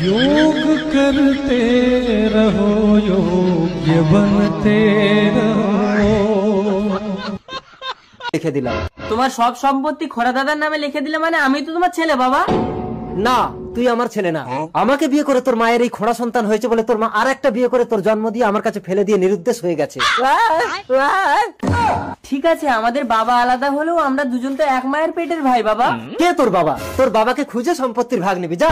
योग करते रहो योग्य बनते रहो। লিখে দিলাম। তোমার সব সম্পত্তি খোড়া দাদার নামে লিখে দিলে মানে আমি তো তোমার ছেলে বাবা। না, তুই আমার ছেলে না। আমাকে বিয়ে করে তোর মায়ের এই খোড়া সন্তান হয়েছে বলে তোর মা আর একটা বিয়ে করে তোর জন্ম দিয়ে আমার কাছে ফেলে দিয়ে নিরুদ্দেশ হয়ে গেছে। ঠিক আছে, আমাদের বাবা আলাদা হলেও আমরা দুজন তো এক মায়ের পেটের ভাই বাবা। কে তোর বাবা? তোর বাবাকে খুঁজে সম্পত্তির ভাগ নিবি, যা।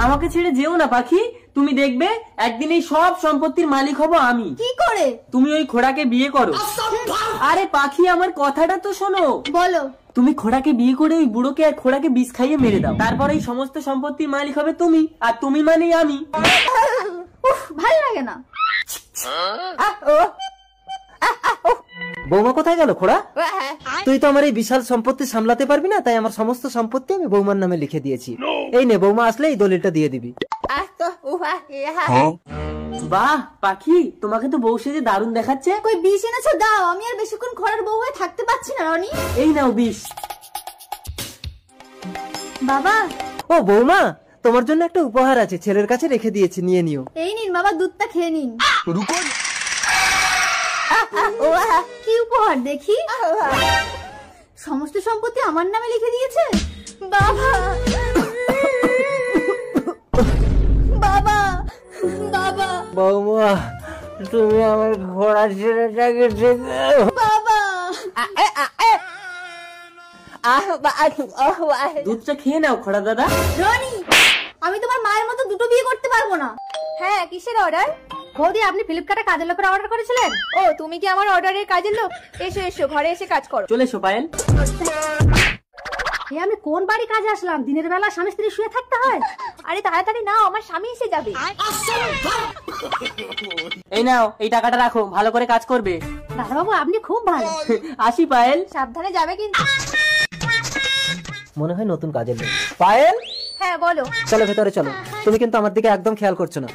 আমাকে ছেড়ে যেও না পাখি, তুমি দেখবে একদিন এই সব সম্পত্তির মালিক হব আমি। কি করে? তুমি ওই খোড়াকে বিয়ে করো। আরে পাখি, আমার কথাটা তো শোনো। বলো। তুমি খোড়াকে বিয়ে করে ওই বুড়োকে আর খোড়াকে বিষ খাইয়ে মেরে দাও, তারপর এই সমস্ত সম্পত্তির মালিক হবে তুমি, আর তুমি মানেই আমি। ভালো লাগে না। বৌমা কোথায় গেল খোড়া? তুই তো আমার এই বিশাল সম্পত্তি সামলাতে পারবি না, তাই আমার সমস্ত সম্পত্তি আমি বৌমার নামে লিখে দিয়েছি। এই নে, বৌমা আসলে এই দলিলটা দিয়ে দিবি। বাহ পাখি, তোমাকে তো বউ সেজে দারুণ দেখাচ্ছে। কই বিষ এনেছো? দাও, আমি আর বেশিক্ষণ খরার বউ হয়ে থাকতে পারছি না রনি। এই নাও বিষ। বাবা। ও বৌমা, তোমার জন্য একটা উপহার আছে, ছেলের কাছে রেখে দিয়েছি, নিয়ে নিও। এই নিন বাবা, দুধটা খেয়ে নিন। কি উপহার দেখি? সমস্ত সম্পত্তি আমার নামে লিখে দিয়েছে বাবা। বাবা বাবা বৌমা, তুমি আমার ঘোড়া ছেলেটাকে বাবা। দুধটা খেয়ে নাও খোড়া দাদা। রনি, আমি তোমার মায়ের মতো দুটো বিয়ে করতে পারবো না। হ্যাঁ, কিসের অর্ডার? বৌদি, আপনি ফ্লিপকার্টে কাজের লোকের অর্ডার করেছিলেন? ও, তুমি কি আমার অর্ডারের কাজের লোক? এসো এসো, ঘরে এসে কাজ করো। চলে এসো পায়েল। আমি কোন বাড়ি কাজে আসলাম? দিনের বেলা স্বামী স্ত্রী শুয়ে থাকতে হয়? আরে তাড়াতাড়ি নাও, আমার স্বামী এসে যাবে। এই নাও, এই টাকাটা রাখো, ভালো করে কাজ করবে। দাদা বাবু, আপনি খুব ভালো। আসি পায়েল। সাবধানে যাবে কিন্তু। মনে হয় নতুন কাজের লোক। পায়েল, হ্যাঁ বলো। চলো ভেতরে চলো। তুমি কিন্তু আমার দিকে একদম খেয়াল করছো না।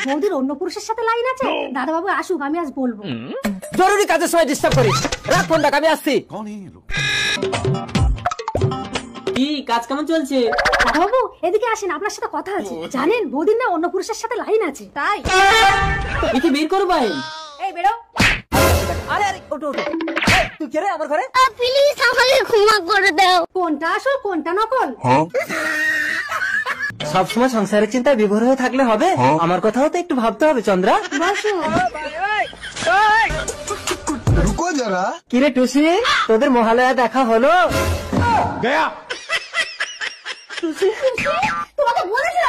বৌদির অন্য পুরুষের সাথে লাইন আছে? দাদা বাবু আসুক, আমি আজ বলবো। জরুরি কাজের সময় ডিস্টার্ব করিস। রাখ ফোনটা, আমি আসছি। কি কাজ কেমন চলছে? দাদা বাবু এদিকে আসেন, আপনার সাথে কথা আছে। জানেন বৌদির না অন্য পুরুষের সাথে লাইন আছে? তাই একে বের করো পায়েল। এই বেরো। আরে আরে, ওঠো ওঠো। তুই কে রে আমার ঘরে? প্লিজ আমাকে ক্ষমা করে দাও। কোনটা আসল কোনটা নকল? সবসময় সংসারের চিন্তায় বিভোর হয়ে থাকলে হবে? আমার কথাও তো একটু ভাবতে হবে চন্দ্রা। কিরে টুসি, তোদের মহালয়া দেখা হলো? তোমাকে বলেছি